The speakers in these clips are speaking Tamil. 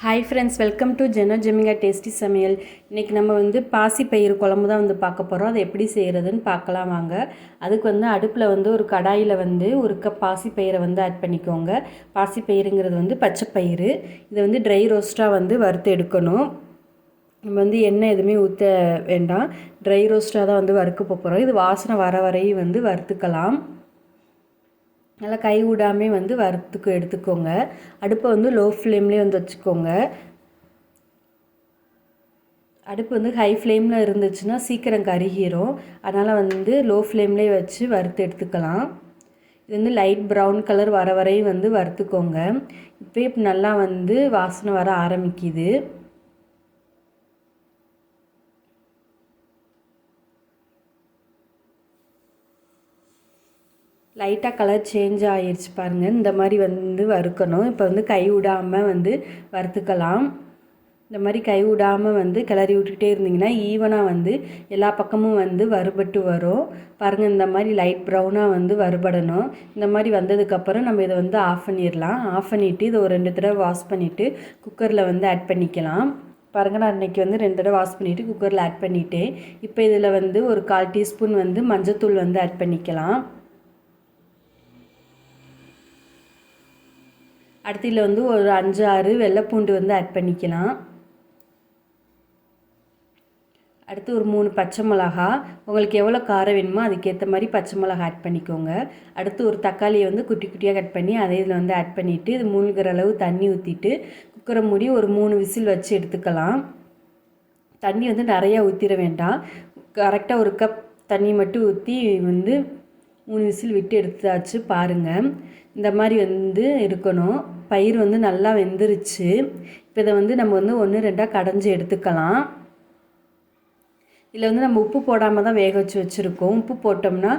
Hi friends, welcome to Jeno, Jemica Tasty Samayal. இன்னைக்கு நம்ம வந்து பாசி பயிறு குழம்பு தான் வந்து பார்க்க போகிறோம். அதை எப்படி செய்கிறதுன்னு பார்க்கலாம் வாங்க. அதுக்கு வந்து அடுப்பில் வந்து ஒரு கடாயில் வந்து ஒரு கப் பாசி பயிரை வந்து ஆட் பண்ணிக்கோங்க. பாசி பயிறுங்கிறது வந்து பச்சை பயிறு. இதை வந்து ட்ரை ரோஸ்ட்டாக வந்து வறுத்து எடுக்கணும். நம்ம வந்து எண்ணெய் எதுவுமே ஊற்ற வேண்டாம், ட்ரை ரோஸ்ட்டாக தான் வந்து வறுக்க போகிறோம். இது வாசனை வர வரையும் வந்து வறுத்துக்கலாம். நல்லா கை விடாமே வந்து வறுத்துக்கு எடுத்துக்கோங்க. அடுப்பை வந்து லோ ஃப்ளேம்லேயே வந்து வச்சுக்கோங்க. அடுப்பு வந்து ஹை ஃப்ளேமில் இருந்துச்சுன்னா சீக்கிரம் கருகிரும். அதனால் வந்து லோ ஃப்ளேம்லேயே வச்சு வறுத்து எடுத்துக்கலாம். இது வந்து லைட் ப்ரௌன் கலர் வர வரையும் வந்து வறுத்துக்கோங்க. இப்போ நல்லா வந்து வாசனை வர ஆரம்பிக்குது. லைட்டாக கலர் சேஞ்ச் ஆகிடுச்சு பாருங்கள். இந்த மாதிரி வந்து வறுக்கணும். இப்போ வந்து கை விடாமல் வந்து வறுத்துக்கலாம். இந்த மாதிரி கை விடாமல் வந்து கிளறி விட்டுக்கிட்டே இருந்திங்கன்னா ஈவனாக வந்து எல்லா பக்கமும் வந்து வறுபட்டு வரும். பாருங்கள், இந்த மாதிரி லைட் ப்ரௌனாக வந்து வறுபடணும். இந்த மாதிரி வந்ததுக்கப்புறம் நம்ம இதை வந்து ஆஃப் பண்ணிடலாம். ஆஃப் பண்ணிவிட்டு இதை ஒரு 2 தடவை வாஷ் பண்ணிவிட்டு குக்கரில் வந்து ஆட் பண்ணிக்கலாம். பாருங்கள், நான் இன்றைக்கி வந்து 2 தடவை வாஷ் பண்ணிவிட்டு குக்கரில் ஆட் பண்ணிவிட்டேன். இப்போ இதில் வந்து ஒரு 1/4 டீஸ்பூன் வந்து மஞ்சத்தூள் வந்து ஆட் பண்ணிக்கலாம். அடுத்து இதில் வந்து ஒரு 5-6 வெள்ளைப்பூண்டு வந்து ஆட் பண்ணிக்கலாம். அடுத்து ஒரு 3 பச்சை மிளகா, உங்களுக்கு எவ்வளோ காரம் வேணுமோ அதுக்கேற்ற மாதிரி பச்சை மிளகா ஆட் பண்ணிக்கோங்க. அடுத்து ஒரு தக்காளியை வந்து குட்டி குட்டியாக கட் பண்ணி அதை இதில் வந்து ஆட் பண்ணிவிட்டு இது மூழ்கிற அளவு தண்ணி ஊற்றிட்டு குக்கரை மூடி ஒரு 3 விசில் வச்சு எடுத்துக்கலாம். தண்ணி வந்து நிறையா ஊற்றிட வேண்டாம், கரெக்டாக ஒரு கப் தண்ணி மட்டும் ஊற்றி வந்து 3 விசில் விட்டு எடுத்தாச்சு. பாருங்கள், இந்த மாதிரி வந்து இருக்கணும். பயிர் வந்து நல்லா வெந்துருச்சு. இப்போ இதை வந்து நம்ம வந்து 1-2 கடைஞ்சி எடுத்துக்கலாம். இதில் வந்து நம்ம உப்பு போடாமல் தான் வேக வச்சு வச்சுருக்கோம். உப்பு போட்டோம்னா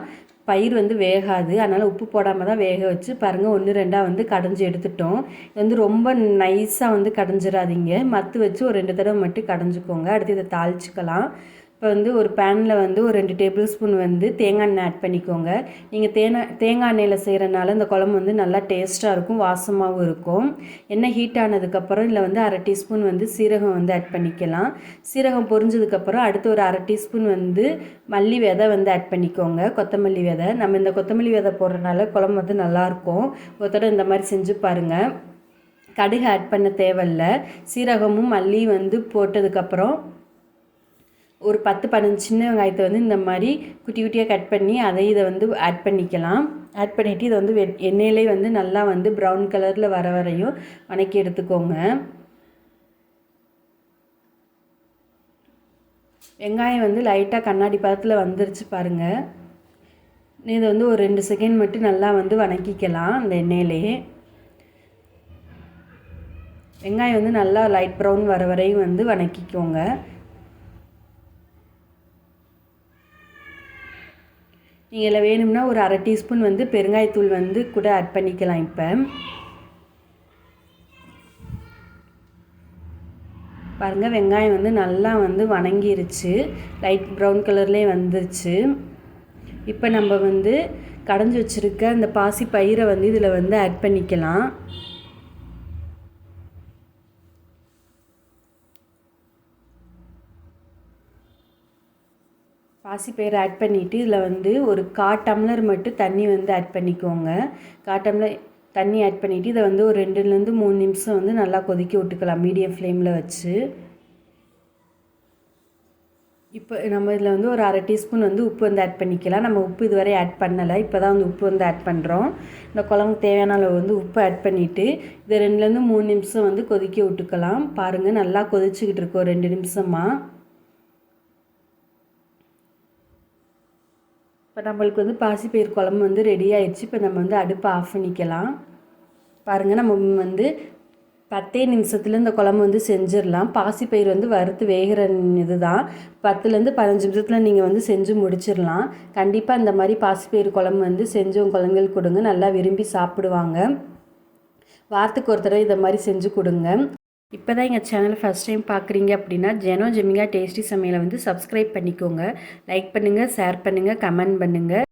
பயிர் வந்து வேகாது. அதனால் உப்பு போடாமல் தான் வேக வச்சு பாருங்கள் 1-2 வந்து கடைஞ்சி எடுத்துட்டோம். இது வந்து ரொம்ப நைஸாக வந்து கடைஞ்சிடாதீங்க, மத்து வச்சு ஒரு 2 தடவை மட்டும் கடைஞ்சிக்கோங்க. அடுத்து இதை தாளிச்சிக்கலாம். இப்போ வந்து ஒரு பேனில் வந்து ஒரு 2 டேபிள் ஸ்பூன் வந்து தேங்காய் எண்ணெய் ஆட் பண்ணிக்கோங்க. நீங்கள் தேங்காய் எண்ணெயில் செய்கிறனால இந்த குழம்பு வந்து நல்லா டேஸ்ட்டாக இருக்கும், வாசமாகவும் இருக்கும். எண்ணெய் ஹீட் ஆனதுக்கப்புறம் இதில் வந்து 1/2 டீஸ்பூன் வந்து சீரகம் வந்து ஆட் பண்ணிக்கலாம். சீரகம் பொரிஞ்சதுக்கப்புறம் அடுத்து ஒரு 1/2 டீஸ்பூன் வந்து மல்லி விதை வந்து ஆட் பண்ணிக்கோங்க, கொத்தமல்லி விதை. நம்ம இந்த கொத்தமல்லி விதை போடுறதுனால குழம்பு வந்து நல்லாயிருக்கும். ஒருத்தட இந்த மாதிரி செஞ்சு பாருங்கள். கடுகு ஆட் பண்ண தேவையில்லை. சீரகமும் மல்லி வந்து போட்டதுக்கப்புறம் ஒரு 10-15 சின்ன வெங்காயத்தை வந்து இந்த மாதிரி குட்டி குட்டியாக கட் பண்ணி இதை வந்து ஆட் பண்ணிக்கலாம். ஆட் பண்ணிவிட்டு இதை வந்து எண்ணெயிலே வந்து நல்லா வந்து ப்ரௌன் கலரில் வர வரையும் வதக்கி எடுத்துக்கோங்க. வெங்காயம் வந்து லைட்டாக கண்ணாடி பதத்தில் வந்துருச்சு பாருங்கள். இதை வந்து ஒரு 2 செகண்ட் மட்டும் நல்லா வந்து வதக்கிக்கலாம் அந்த எண்ணெயிலே. வெங்காயம் வந்து நல்லா லைட் ப்ரௌன் வர வரையும் வந்து வதக்கிக்கோங்க. நீங்கள் இதில் வேணும்னா ஒரு 1/2 டீஸ்பூன் வந்து பெருங்காயத்தூள் வந்து கூட ஆட் பண்ணிக்கலாம். இப்போ பாருங்கள், வெங்காயம் வந்து நல்லா வந்து வதங்கிருச்சு, லைட் ப்ரௌன் கலர்லேயே வந்துருச்சு. இப்போ நம்ம வந்து கடைஞ்சி வச்சுருக்க அந்த பாசி பயிரை வந்து இதில் வந்து ஆட் பண்ணிக்கலாம். பாசிப்பயிறு ஆட் பண்ணிவிட்டு இதில் வந்து ஒரு 1/4 டம்ளர் மட்டும் தண்ணி வந்து ஆட் பண்ணிக்கோங்க. 1/4 டம்ளர் தண்ணி ஆட் பண்ணிவிட்டு இதை வந்து ஒரு 2-3 நிமிஷம் வந்து நல்லா கொதிக்க விட்டுக்கலாம் மீடியம் ஃப்ளேமில் வச்சு. இப்போ நம்ம இதில் வந்து ஒரு 1/2 டீஸ்பூன் வந்து உப்பு வந்து ஆட் பண்ணிக்கலாம். நம்ம உப்பு இதுவரை ஆட் பண்ணலை, இப்போ தான் வந்து உப்பு வந்து ஆட் பண்ணுறோம். இந்த குழம்புக்கு தேவையான அளவு வந்து உப்பு ஆட் பண்ணிவிட்டு இதை 2-3 நிமிஷம் வந்து கொதிக்க விட்டுக்கலாம். பாருங்கள், நல்லா கொதிச்சுக்கிட்டு இருக்கோம் 2 நிமிஷமாக. இப்போ நம்மளுக்கு வந்து பாசிப்பயிறு குழம்பு வந்து ரெடி ஆயிடுச்சு. இப்போ நம்ம வந்து அடுப்பை ஆஃப் பண்ணிக்கலாம். பாருங்கள், நம்ம வந்து 10 நிமிஷத்தில் இந்த குழம்பு வந்து செஞ்சிடலாம். பாசிப்பயிறு வந்து வறுத்து வேகிற இது தான். 10-15 நிமிஷத்தில் நீங்கள் வந்து செஞ்சு முடிச்சிடலாம். கண்டிப்பாக இந்த மாதிரி பாசிப்பயிறு குழம்பு வந்து செஞ்சு உங்கள் குழந்தைங்களுக்கு கொடுங்க, நல்லா விரும்பி சாப்பிடுவாங்க. வாரத்துக்கு ஒரு தடவை இதை மாதிரி செஞ்சு கொடுங்க. இப்போ தான் எங்கள் சேனலை ஃபஸ்ட் டைம் பார்க்குறீங்க அப்படின்னா ஜெனோ ஜெமிகா டேஸ்டி சமையலை வந்து சப்ஸ்கிரைப் பண்ணிக்கோங்க. லைக் பண்ணுங்கள், ஷேர் பண்ணுங்கள், கமெண்ட் பண்ணுங்கள்.